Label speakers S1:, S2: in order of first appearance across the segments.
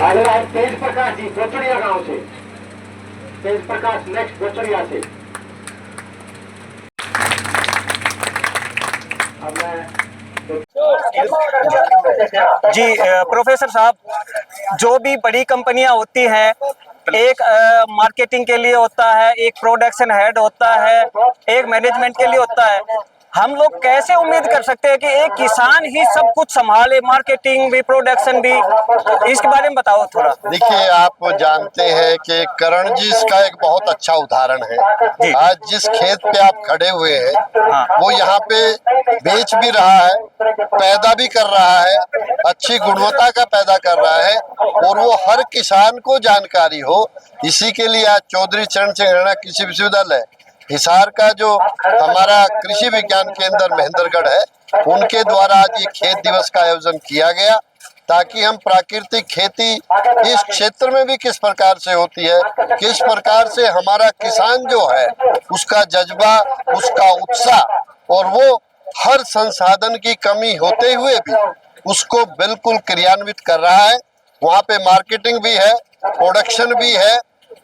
S1: आगे आए तेज प्रकाश जी बोचड़िया गांव से। तेज प्रकाश नेक्स्ट बोचड़िया से। अब मैं
S2: जी प्रोफेसर साहब, जो भी बड़ी कंपनियां होती हैं, एक मार्केटिंग के लिए होता है, एक प्रोडक्शन हेड होता है, एक मैनेजमेंट के लिए होता है। हम लोग कैसे उम्मीद कर सकते हैं कि एक किसान ही सब कुछ संभाले, मार्केटिंग भी, प्रोडक्शन भी? इसके बारे में बताओ थोड़ा।
S3: देखिए, आप जानते हैं कि करण जी इसका एक बहुत अच्छा उदाहरण है। आज जिस खेत पे आप खड़े हुए हैं, वो यहाँ पे बेच भी रहा है, पैदा भी कर रहा है, अच्छी गुणवत्ता का पैदा कर रहा है, और वो हर किसान को जानकारी हो, इसी के लिए आज चौधरी चरण सिंह राणा कृषि विश्वविद्यालय हिसार का जो हमारा कृषि विज्ञान केंद्र महेंद्रगढ़ है, उनके द्वारा आज ये खेत दिवस का आयोजन किया गया, ताकि हम प्राकृतिक खेती इस क्षेत्र में भी किस प्रकार से होती है, किस प्रकार से हमारा किसान जो है उसका जज्बा, उसका उत्साह, और वो हर संसाधन की कमी होते हुए भी उसको बिल्कुल क्रियान्वित कर रहा है। वहाँ पे मार्केटिंग भी है, प्रोडक्शन भी है,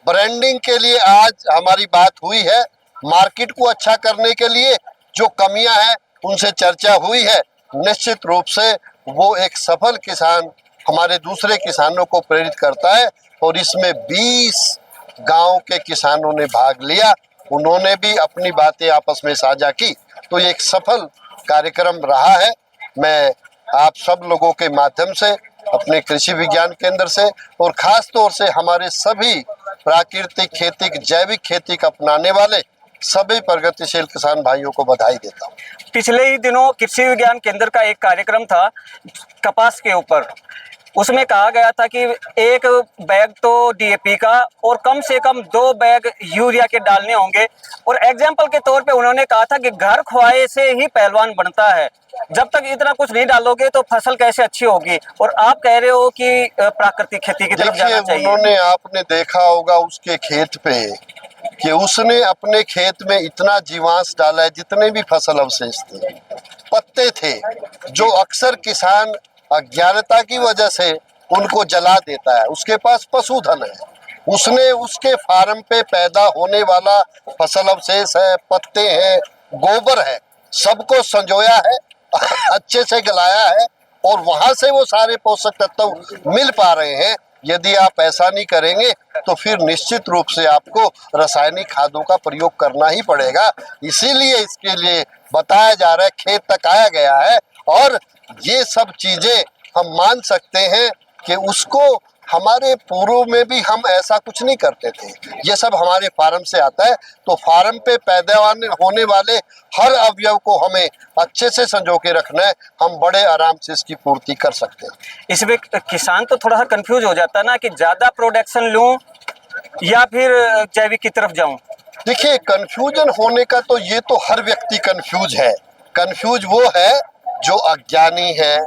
S3: ब्रांडिंग के लिए आज हमारी बात हुई है, मार्केट को अच्छा करने के लिए जो कमियां हैं उनसे चर्चा हुई है। निश्चित रूप से वो एक सफल किसान हमारे दूसरे किसानों को प्रेरित करता है, और इसमें 20 गांव के किसानों ने भाग लिया, उन्होंने भी अपनी बातें आपस में साझा की, तो ये एक सफल कार्यक्रम रहा है। मैं आप सब लोगों के माध्यम से, अपने कृषि विज्ञान केंद्र से, और खास तौर से हमारे सभी प्राकृतिक खेती, जैविक खेती का अपनाने वाले सभी प्रगतिशील किसान भाइयों को बधाई देता हूँ।
S2: पिछले ही दिनों कृषि विज्ञान केंद्र का एक कार्यक्रम था कपास के ऊपर। उसमें कहा गया था कि एक बैग तो डीएपी का और कम से कम 2 बैग यूरिया के डालने होंगे, और एग्जाम्पल के तौर पे उन्होंने कहा था कि घर खुआए से ही पहलवान बनता है, जब तक इतना कुछ नहीं डालोगे तो फसल कैसे अच्छी होगी। और आप कह रहे हो कि प्राकृतिक खेती की तरफ जाना चाहिए।
S3: उन्होंने, आपने देखा होगा उसके खेत पे कि उसने अपने खेत में इतना जीवांश डाला है, जितने भी फसल अवशेष थे, पत्ते थे, जो अक्सर किसान अज्ञानता की वजह से उनको जला देता है। उसके पास पशुधन है, उसने उसके फार्म पे पैदा होने वाला फसल अवशेष है, पत्ते हैं, गोबर है, सबको संजोया है, अच्छे से गलाया है, और वहां से वो सारे पोषक तत्व मिल पा रहे हैं। यदि आप ऐसा नहीं करेंगे तो फिर निश्चित रूप से आपको रासायनिक खादों का प्रयोग करना ही पड़ेगा। इसीलिए इसके लिए बताया जा रहा है, खेत तक आया गया है, और ये सब चीजें हम मान सकते हैं कि उसको हमारे पूर्व में भी हम ऐसा कुछ नहीं करते थे। ये सब हमारे फार्म से आता है, तो फार्म पे पैदावार होने वाले हर अवयव को हमें अच्छे से संजो के रखना है, हम बड़े आराम से इसकी पूर्ति कर सकते हैं।
S2: इसमें किसान तो थोड़ा सा कंफ्यूज हो जाता है ना कि ज्यादा प्रोडक्शन लूं या फिर जैविक की तरफ जाऊं।
S3: देखिए, कंफ्यूजन होने का तो ये तो हर व्यक्ति कंफ्यूज है। कंफ्यूज वो है जो अज्ञानी है,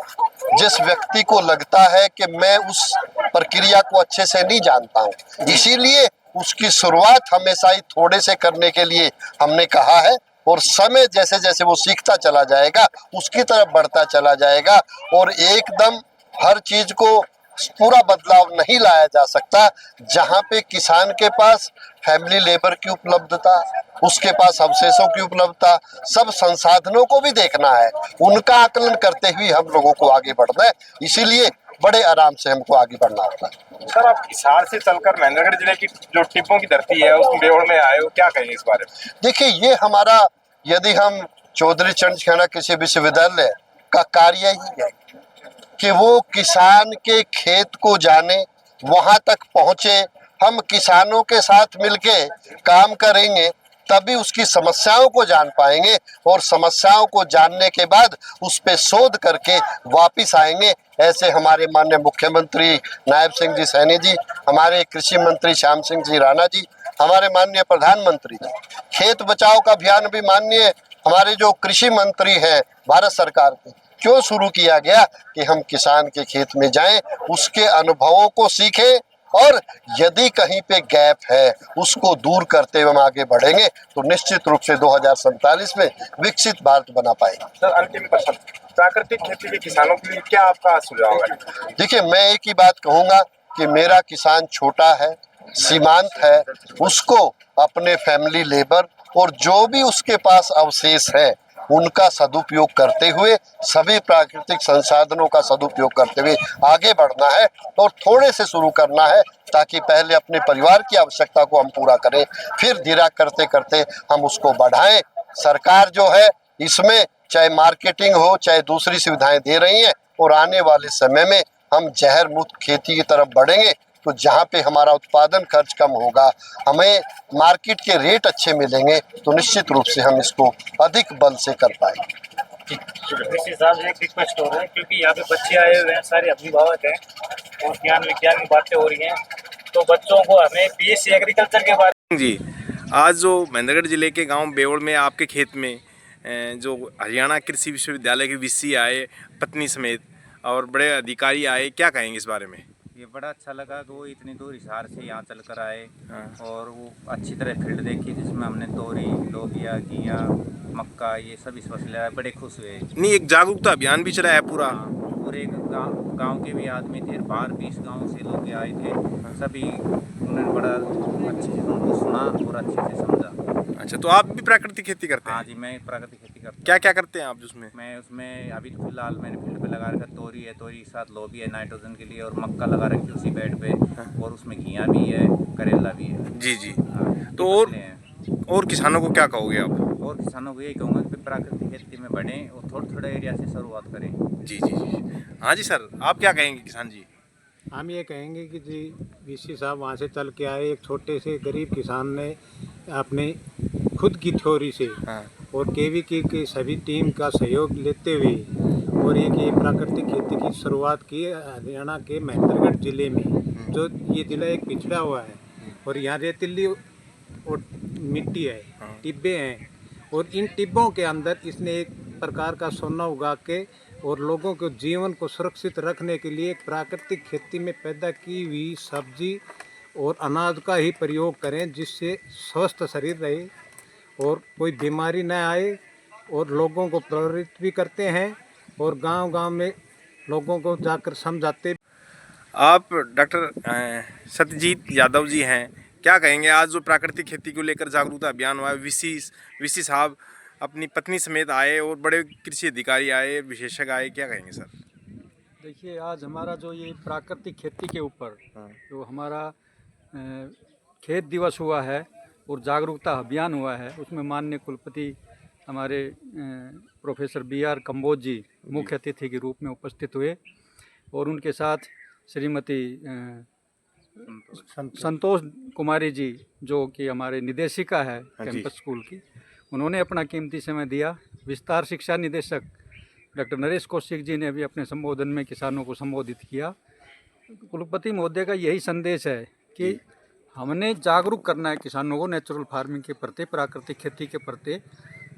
S3: जिस व्यक्ति को लगता है कि मैं उस प्रक्रिया को अच्छे से नहीं जानता हूँ, इसीलिए उसकी शुरुआत हमेशा ही थोड़े से करने के लिए हमने कहा है, और समय जैसे जैसे वो सीखता चला जाएगा उसकी तरफ बढ़ता चला जाएगा, और एकदम हर चीज को पूरा बदलाव नहीं लाया जा सकता। जहाँ पे किसान के पास फैमिली लेबर की उपलब्धता, उसके पास अवशेषों की उपलब्धता, सब संसाधनों को भी देखना है, उनका आकलन करते हुए हम लोगों को आगे बढ़ना है, इसीलिए बड़े आराम से हमको आगे बढ़ना होता है।
S4: सर, आप हिसार से चलकर महेंद्रगढ़ जिले की जो टिब्बों की धरती है उस बेवड़ में आए हो, क्या कहेंगे इस बारे में?
S3: देखिए, ये हमारा, यदि हम चौधरी चरण सिंह राणा कृषि विश्वविद्यालय का कार्य ही है कि वो किसान के खेत को जाने, वहां तक पहुंचे, हम किसानों के साथ मिलके काम करेंगे तभी उसकी समस्याओं को जान पाएंगे, और समस्याओं को जानने के बाद उस पे शोध करके वापिस आएंगे। ऐसे हमारे माननीय मुख्यमंत्री नायब सिंह जी सैनी जी, हमारे कृषि मंत्री श्याम सिंह जी राणा जी, हमारे माननीय प्रधानमंत्री जी, खेत बचाओ का अभियान भी माननीय हमारे जो कृषि मंत्री हैं भारत सरकार के, क्यों शुरू किया गया कि हम किसान के खेत में जाएं, उसके अनुभवों को सीखें, और यदि कहीं पे गैप है उसको दूर करते हुए हम आगे बढ़ेंगे तो निश्चित रूप से 2047 में विकसित भारत बना पाएंगे।
S4: सर, अंतिम प्रश्न, प्राकृतिक खेती के किसानों के लिए क्या आपका सुझाव है?
S3: देखिए, मैं एक ही बात कहूंगा कि मेरा किसान छोटा है, सीमांत है, उसको अपने फैमिली लेबर और जो भी उसके पास अवशेष है उनका सदुपयोग करते हुए, सभी प्राकृतिक संसाधनों का सदुपयोग करते हुए आगे बढ़ना है और थोड़े से शुरू करना है, ताकि पहले अपने परिवार की आवश्यकता को हम पूरा करें, फिर धीरे करते करते हम उसको बढ़ाएं। सरकार जो है इसमें चाहे मार्केटिंग हो चाहे दूसरी सुविधाएं दे रही हैं, और आने वाले समय में हम जहर मुक्त खेती की तरफ बढ़ेंगे। तो जहाँ पे हमारा उत्पादन खर्च कम होगा, हमें मार्केट के रेट अच्छे मिलेंगे, तो निश्चित रूप से हम इसको अधिक बल से कर पाएंगे।
S5: इस हिसाब से एक रिक्वेस्ट हो रहा है, क्योंकि यहाँ पे बच्चे आए हुए हैं, सारे अभिभावक हैं और ज्ञान विज्ञान की बातें हो रही हैं, तो बच्चों को हमें बीएससी एग्रीकल्चर के बारे
S4: जी, आज जो महेंद्रगढ़ जिले के गांव बेवड़ में आपके खेत में जो हरियाणा कृषि विश्वविद्यालय के वीसी आए पत्नी समेत और बड़े अधिकारी आए, क्या कहेंगे इस बारे में?
S6: ये बड़ा अच्छा लगा कि वो इतनी दूर हिसार से यहाँ चल कर आए और वो अच्छी तरह फील्ड देखी, जिसमें हमने तोरी, लोबिया, घिया, मक्का, ये सभी फसलें लगाए। बड़े खुश हुए।
S4: नहीं, एक जागरूकता अभियान भी चला है पूरा।
S6: पूरे गांव के भी आदमी थे, 12-20 गांव से लोग आए थे, सभी उन्होंने बड़ा अच्छे से उनको सुना और अच्छे से समझा।
S4: अच्छा, तो आप भी प्राकृतिक खेती करते हैं?
S6: हाँ जी, मैं प्राकृतिक खेती करता हूँ।
S4: क्या क्या करते हैं आप उसमें?
S6: मैं उसमें अभी तो फिलहाल मैंने फील्ड पे लगा रखा तोरी है, तोरी के साथ लोबिया है नाइट्रोजन के लिए, और मक्का लगा रखी उसी बेड पे, और उसमें घिया भी है, करेला भी है।
S4: जी जी।
S6: हाँ,
S4: तो और किसानों को क्या कहोगे आप?
S6: और किसानों को यही कहूँगा कि प्राकृतिक खेती में बढ़ें और थोड़े थोड़े एरिया से शुरुआत करें।
S4: जी जी जी। हाँ जी सर, आप क्या कहेंगे किसान जी?
S7: हम ये कहेंगे कि जी वीसी साहब वहाँ से चल के आए, एक छोटे से गरीब किसान ने अपने खुद की थ्योरी से और केवीके की सभी टीम का सहयोग लेते हुए और एक ये प्राकृतिक खेती की शुरुआत की हरियाणा के महेंद्रगढ़ जिले में, जो ये जिला एक पिछड़ा हुआ है और यहाँ रेतीली और मिट्टी है, टिब्बे हैं, और इन टिब्बों के अंदर इसने एक प्रकार का सोना उगा के और लोगों के जीवन को सुरक्षित रखने के लिए प्राकृतिक खेती में पैदा की हुई सब्जी और अनाज का ही प्रयोग करें, जिससे स्वस्थ शरीर रहे और कोई बीमारी न आए, और लोगों को प्रेरित भी करते हैं और गांव-गांव में लोगों को जाकर समझाते।
S4: आप डॉक्टर सत्यजीत यादव जी हैं, क्या कहेंगे आज जो प्राकृतिक खेती को लेकर जागरूकता अभियान हुआ है, वीसी साहब अपनी पत्नी समेत आए और बड़े कृषि अधिकारी आए, विशेषज्ञ आए, क्या कहेंगे सर?
S8: देखिए, आज हमारा जो ये प्राकृतिक खेती के ऊपर जो हमारा खेत दिवस हुआ है और जागरूकता अभियान हुआ है, उसमें माननीय कुलपति हमारे प्रोफेसर BR कंबोज जी मुख्य अतिथि के रूप में उपस्थित हुए, और उनके साथ श्रीमती संतोष कुमारी जी, जो कि हमारे निदेशिका है कैंपस स्कूल की, उन्होंने अपना कीमती समय दिया। विस्तार शिक्षा निदेशक डॉक्टर नरेश कौशिक जी ने भी अपने संबोधन में किसानों को संबोधित किया। कुलपति महोदय का यही संदेश है कि हमने जागरूक करना है किसानों को नेचुरल फार्मिंग के प्रति, प्राकृतिक खेती के प्रति।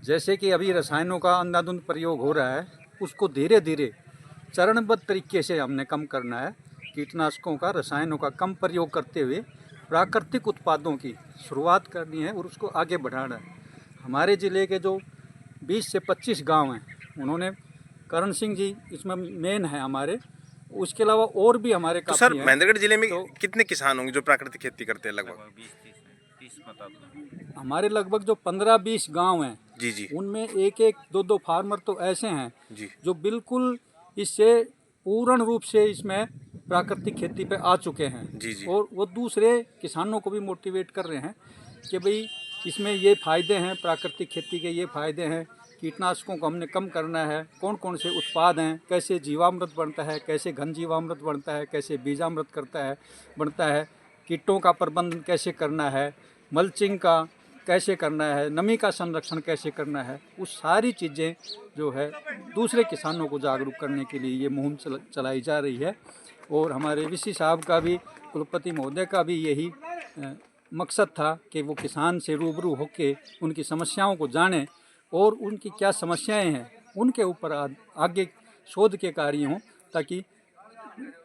S8: जैसे कि अभी रसायनों का अंधाधुंध प्रयोग हो रहा है, उसको धीरे धीरे चरणबद्ध तरीके से हमने कम करना है। कीटनाशकों का, रसायनों का कम प्रयोग करते हुए प्राकृतिक उत्पादों की शुरुआत करनी है और उसको आगे बढ़ाना है। हमारे ज़िले के जो 20 से 25 गांव हैं, उन्होंने करण सिंह जी इसमें मेन है हमारे, उसके अलावा और भी हमारे
S4: तो सर महेंद्रगढ़ जिले में कितने किसान होंगे जो प्राकृतिक खेती करते हैं? लगभग
S6: 20-30
S8: हमारे लगभग जो 15-20 गांव हैं
S4: जी जी,
S8: उनमें एक दो फार्मर तो ऐसे हैं
S4: जी
S8: जो बिल्कुल इससे पूर्ण रूप से इसमें प्राकृतिक खेती पे आ चुके हैं
S4: जी जी,
S8: और वो दूसरे किसानों को भी मोटिवेट कर रहे हैं कि भाई इसमें ये फ़ायदे हैं, प्राकृतिक खेती के ये फ़ायदे हैं, कीटनाशकों को हमने कम करना है, कौन कौन से उत्पाद हैं, कैसे जीवामृत बनता है, कैसे घन जीवामृत बनता है, कैसे बीजामृत बनता है, कीटों का प्रबंधन कैसे करना है, मल्चिंग का कैसे करना है, नमी का संरक्षण कैसे करना है, वो सारी चीज़ें जो है दूसरे किसानों को जागरूक करने के लिए ये मुहिम चलाई जा रही है। और हमारे वीसी साहब का भी, कुलपति महोदय का भी यही मकसद था कि वो किसान से रूबरू होकर उनकी समस्याओं को जानें और उनकी क्या समस्याएं हैं उनके ऊपर आगे शोध के कार्य हों, ताकि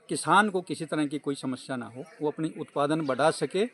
S8: किसान को किसी तरह की कोई समस्या ना हो, वो अपनी उत्पादन बढ़ा सके